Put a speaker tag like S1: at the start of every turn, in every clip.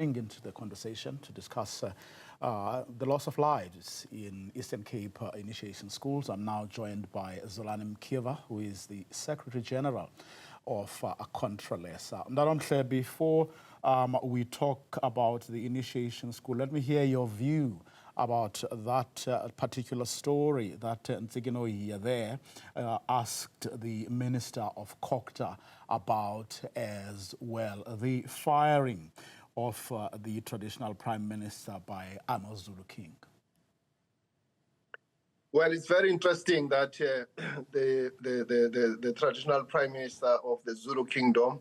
S1: into the conversation to discuss the loss of lives in Eastern Cape initiation schools. I'm now joined by Zolani Mkiva, who is the Secretary General of Contralesa. Before we talk about the initiation school, let me hear your view about that particular story that Nzigino there asked the Minister of COCTA about as well, the firing of the traditional Prime Minister by Zulu King.
S2: Well, it's very interesting that the traditional Prime Minister of the Zulu Kingdom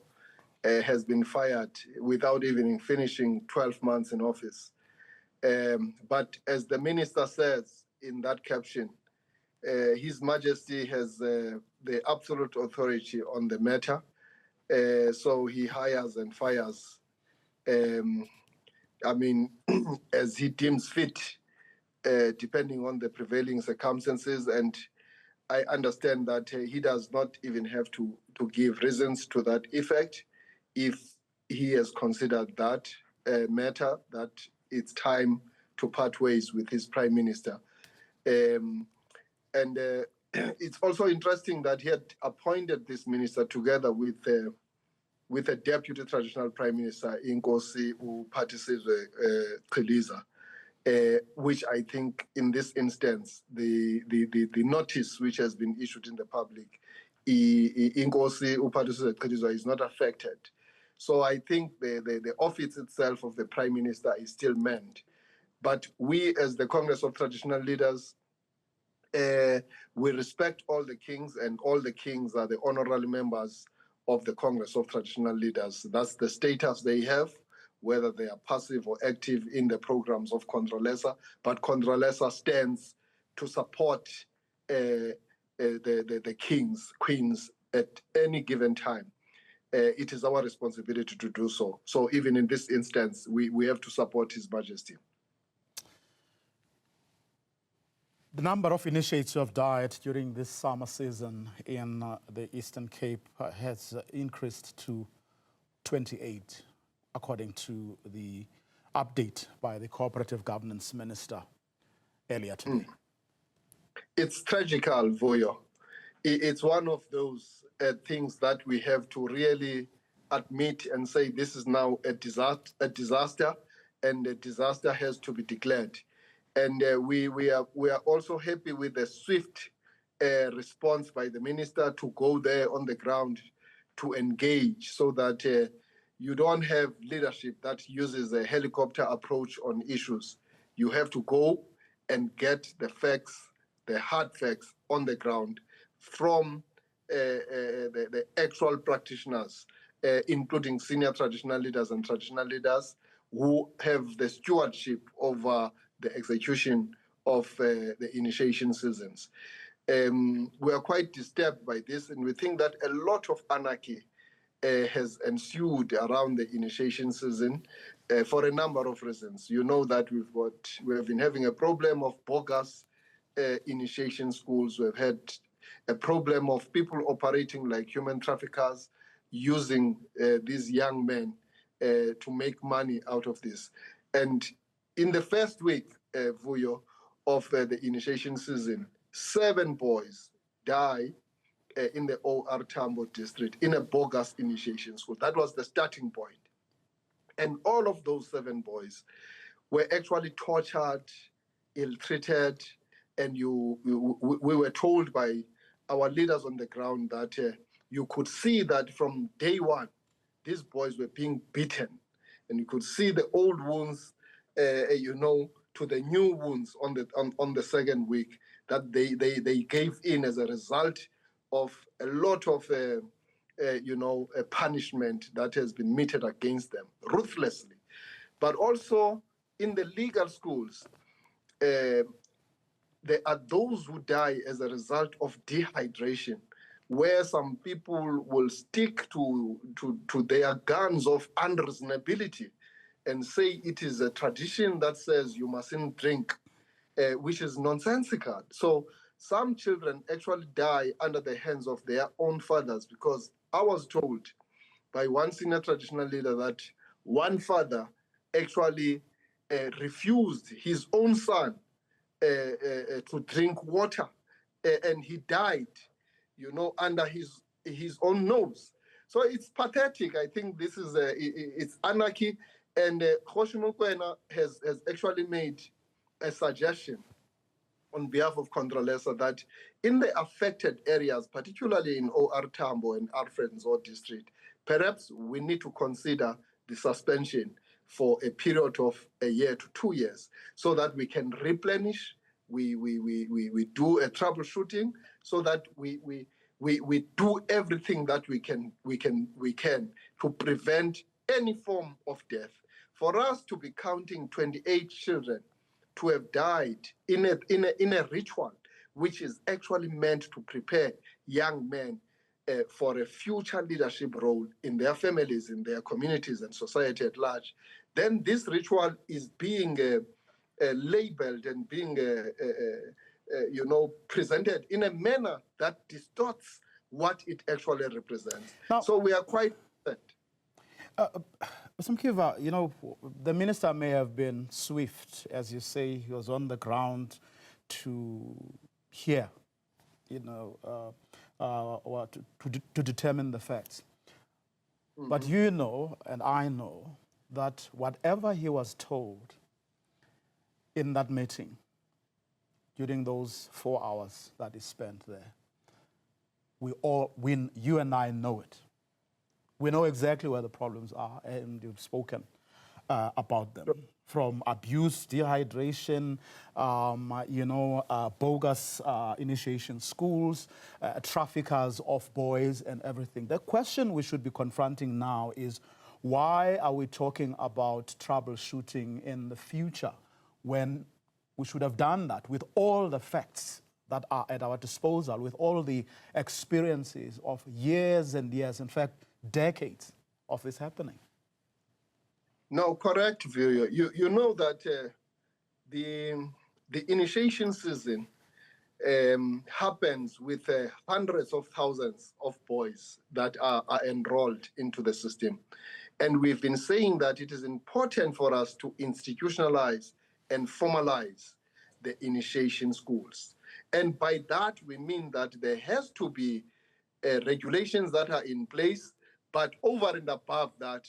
S2: has been fired without even finishing 12 months in office. But as the minister says in that caption, His Majesty has the absolute authority on the matter, so he hires and fires as he deems fit, depending on the prevailing circumstances. And I understand that he does not even have to give reasons to that effect if he has considered that matter, that it's time to part ways with his prime minister. It's also interesting that he had appointed this minister together with a deputy traditional prime minister, Inkosi Uphathisizwe Xiliza, which I think in this instance, the notice which has been issued in the public, Inkosi Uphathisizwe Xiliza is not affected. So I think the office itself of the prime minister is still manned. But we, as the Congress of Traditional Leaders, we respect all the kings, and all the kings are the honorary members of the Congress of Traditional Leaders. That's the status they have, whether they are passive or active in the programs of Contralesa. But Contralesa stands to support the kings, queens at any given time. It is our responsibility to do so. So even in this instance, we have to support His Majesty.
S1: The number of initiates who have died during this summer season in the Eastern Cape has increased to 28, according to the update by the Cooperative Governance Minister earlier today.
S2: It's tragical, Vuyo. It's one of those things that we have to really admit and say this is now a disaster, and a disaster has to be declared. And we are also happy with the swift response by the minister to go there on the ground to engage, so that you don't have leadership that uses a helicopter approach on issues. You have to go and get the facts, the hard facts on the ground from the actual practitioners, including senior traditional leaders and traditional leaders who have the stewardship over the execution of the initiation seasons. We are quite disturbed by this, and we think that a lot of anarchy has ensued around the initiation season for a number of reasons. You know that we have been having a problem of bogus initiation schools. We've had a problem of people operating like human traffickers, using these young men to make money out of this. And in the first week, Vuyo, of the initiation season, 7 boys die in the OR Tambo district in a bogus initiation school. That was the starting point. And all of those 7 boys were actually tortured, ill-treated, and we were told by our leaders on the ground that you could see that from day one, these boys were being beaten. And you could see the old wounds, to the new wounds on the second week, that they gave in as a result of a lot of a punishment that has been meted against them ruthlessly. But also in the legal schools, there are those who die as a result of dehydration, where some people will stick to their guns of unreasonability and say it is a tradition that says you mustn't drink, which is nonsensical. So some children actually die under the hands of their own fathers, because I was told by one senior traditional leader that one father actually refused his own son to drink water, and he died, under his own nose. So it's pathetic. I think this is it's anarchy, and Kgoshi Mokoena has actually made a suggestion on behalf of Contralesa that in the affected areas, particularly in OR Tambo and Alfred Nzo district, perhaps we need to consider the suspension for a period of a year to 2 years so that we can replenish, we do a troubleshooting so that we do everything that we can to prevent any form of death. For us to be counting 28 children to have died in a ritual which is actually meant to prepare young men for a future leadership role in their families, in their communities, and society at large, then this ritual is being labeled and being presented in a manner that distorts what it actually represents.
S1: Now,
S2: so we are quite upset.
S1: Mr. Mkiva, the minister may have been swift, as you say, he was on the ground to hear, or to determine the facts. Mm-hmm. But you know, and I know, that whatever he was told in that meeting, during those 4 hours that he spent there, you and I know it. We know exactly where the problems are, and you've spoken about them. From abuse, dehydration, bogus initiation schools, traffickers of boys, and everything. The question we should be confronting now is, why are we talking about troubleshooting in the future when we should have done that with all the facts that are at our disposal, with all the experiences of years and years, in fact, decades of this happening?
S2: No, correct, Vuyo. You know that the initiation season happens with hundreds of thousands of boys that are enrolled into the system. And we've been saying that it is important for us to institutionalize and formalize the initiation schools. And by that, we mean that there has to be regulations that are in place, but over and above that,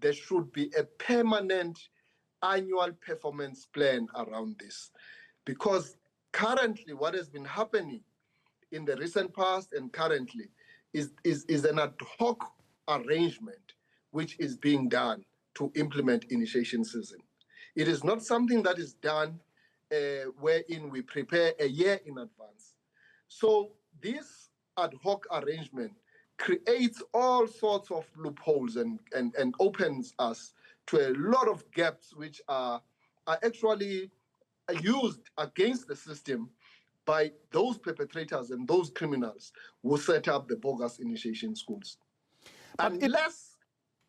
S2: there should be a permanent annual performance plan around this. Because currently, what has been happening in the recent past and currently is an ad hoc arrangement which is being done to implement initiation season. It is not something that is done wherein we prepare a year in advance. So this ad hoc arrangement creates all sorts of loopholes and opens us to a lot of gaps which are actually used against the system by those perpetrators and those criminals who set up the bogus initiation schools.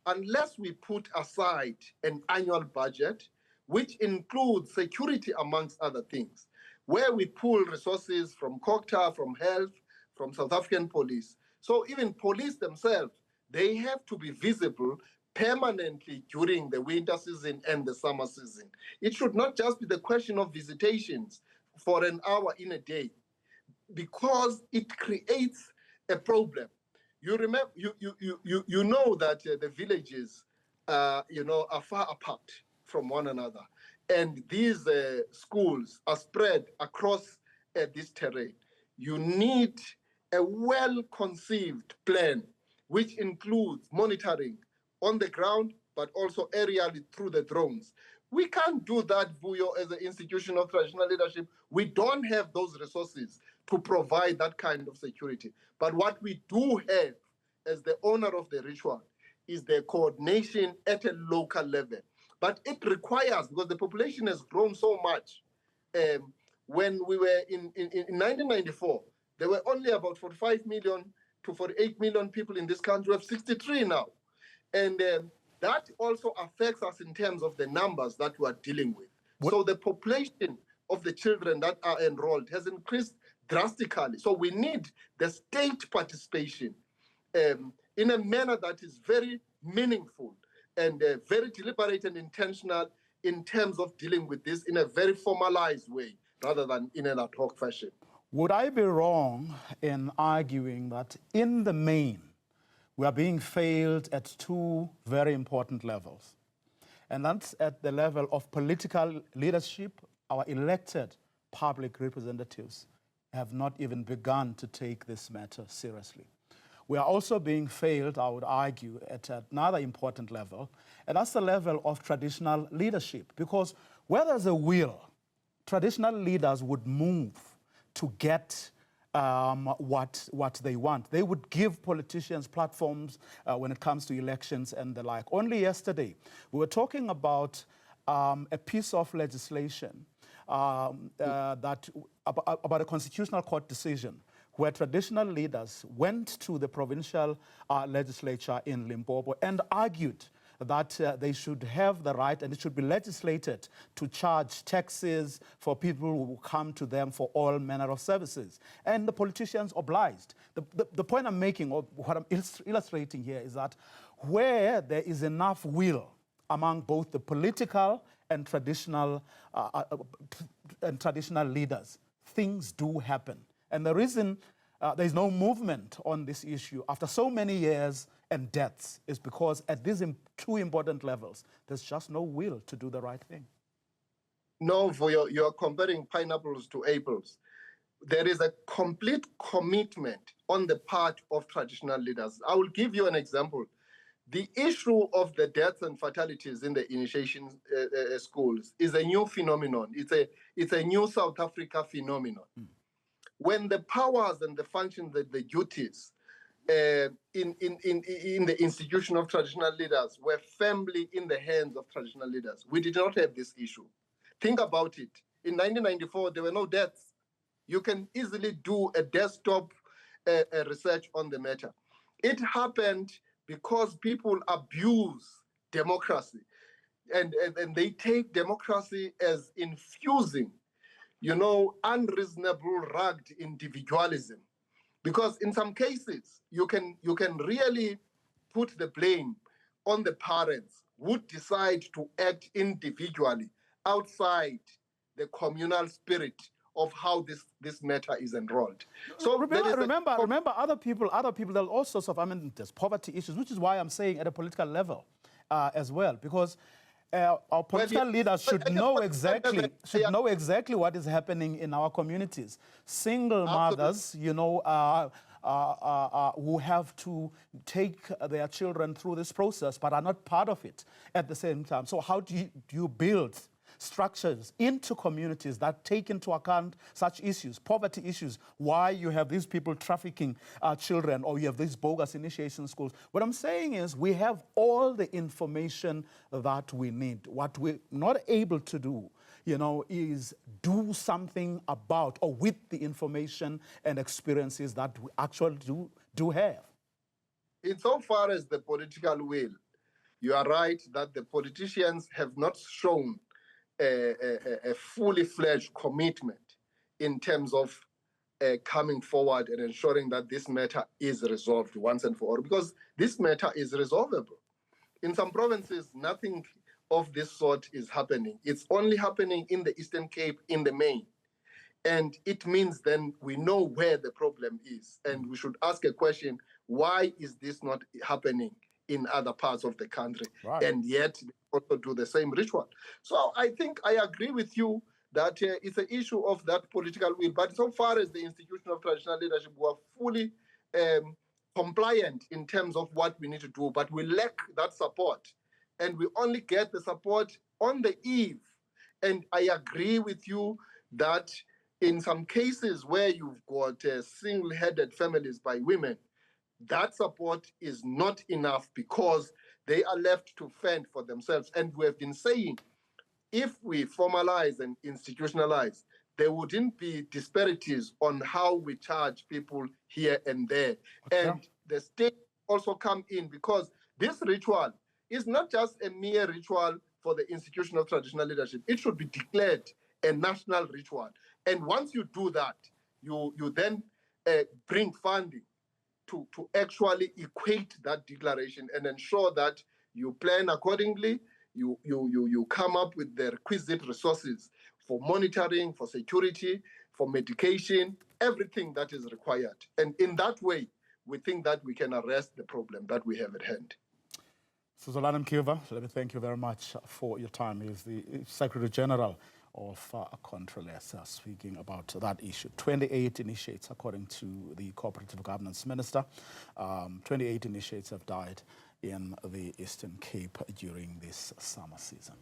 S2: Unless we put aside an annual budget, which includes security amongst other things, where we pull resources from COCTA, from health, from South African police. So even police themselves, they have to be visible permanently during the winter season and the summer season. It should not just be the question of visitations for an hour in a day, because it creates a problem. You remember, you know that the villages, are far apart from one another, and these schools are spread across this terrain. You need a well-conceived plan, which includes monitoring on the ground, but also aerially through the drones. We can't do that, Vuyo, as an institution of traditional leadership. We don't have those resources to provide that kind of security. But what we do have as the owner of the ritual is the coordination at a local level. But it requires, because the population has grown so much. When we were in 1994, there were only about 45 million to 48 million people in this country. We have 63 now. And that also affects us in terms of the numbers that we are dealing with. So the population of the children that are enrolled has increased drastically. So we need the state participation in a manner that is very meaningful and very deliberate and intentional in terms of dealing with this in a very formalized way rather than in an ad hoc fashion.
S1: Would I be wrong in arguing that in the main, we are being failed at two very important levels? And that's at the level of political leadership. Our elected public representatives have not even begun to take this matter seriously. We are also being failed, I would argue, at another important level, and that's the level of traditional leadership. Because where there's a will, traditional leaders would move to get what they want. They would give politicians platforms when it comes to elections and the like. Only yesterday, we were talking about a piece of legislation about a constitutional court decision where traditional leaders went to the provincial legislature in Limpopo and argued that they should have the right, and it should be legislated, to charge taxes for people who come to them for all manner of services. And the politicians obliged. The point I'm making, or what I'm illustrating here, is that where there is enough will among both the political and traditional leaders, things do happen. And the reason there's no movement on this issue after so many years and deaths is because at these two important levels, there's just no will to do the right thing.
S2: No, you are comparing pineapples to apples. There is a complete commitment on the part of traditional leaders. I will give you an example. The issue of the deaths and fatalities in the initiation schools is a new phenomenon. It's a new South Africa phenomenon. When the powers and the functions and the duties in the institution of traditional leaders were firmly in the hands of traditional leaders, we did not have this issue. Think about it. In 1994, there were no deaths. You can easily do a desktop research on the matter. It happened because people abuse democracy, and they take democracy as infusing, unreasonable, rugged individualism. Because in some cases, you can really put the blame on the parents who decide to act individually outside the communal spirit of how this matter is enrolled.
S1: So remember, other people, there are all sorts of, there's poverty issues, which is why I'm saying at a political level as well, because our political leaders should know exactly what is happening in our communities. Single mothers, who have to take their children through this process but are not part of it at the same time. So how do you build structures into communities that take into account such issues, poverty issues, why you have these people trafficking children, or you have these bogus initiation schools? What I'm saying is we have all the information that we need. What we're not able to do, is do something about or with the information and experiences that we actually do have.
S2: Insofar as the political will, you are right that the politicians have not shown a fully fledged commitment in terms of coming forward and ensuring that this matter is resolved once and for all, because this matter is resolvable. In some provinces, nothing of this sort is happening. It's only happening in the Eastern Cape in the main. And it means then we know where the problem is. And we should ask a question, why is this not happening in other parts of the country?
S1: Right.
S2: And yet they also do the same ritual. So I think I agree with you that it's an issue of that political will. But so far as the institution of traditional leadership, we are fully compliant in terms of what we need to do, but we lack that support. And we only get the support on the eve. And I agree with you that in some cases where you've got single-headed families by women, that support is not enough because they are left to fend for themselves. And we have been saying, if we formalize and institutionalize, there wouldn't be disparities on how we charge people here and there. Okay. And the state also come in, because this ritual is not just a mere ritual for the institution of traditional leadership. It should be declared a national ritual. And once you do that, you then bring funding to actually equate that declaration and ensure that You plan accordingly. You come up with the requisite resources for monitoring, for security, for medication, everything that is required. And in that way, we think that we can arrest the problem that we have at hand.
S1: So Zolani Mkiva, let me thank you very much for your time. He's the Secretary General of Contralesa, speaking about that issue. 28 initiates, according to the Cooperative Governance Minister. 28 initiates have died in the Eastern Cape during this summer season.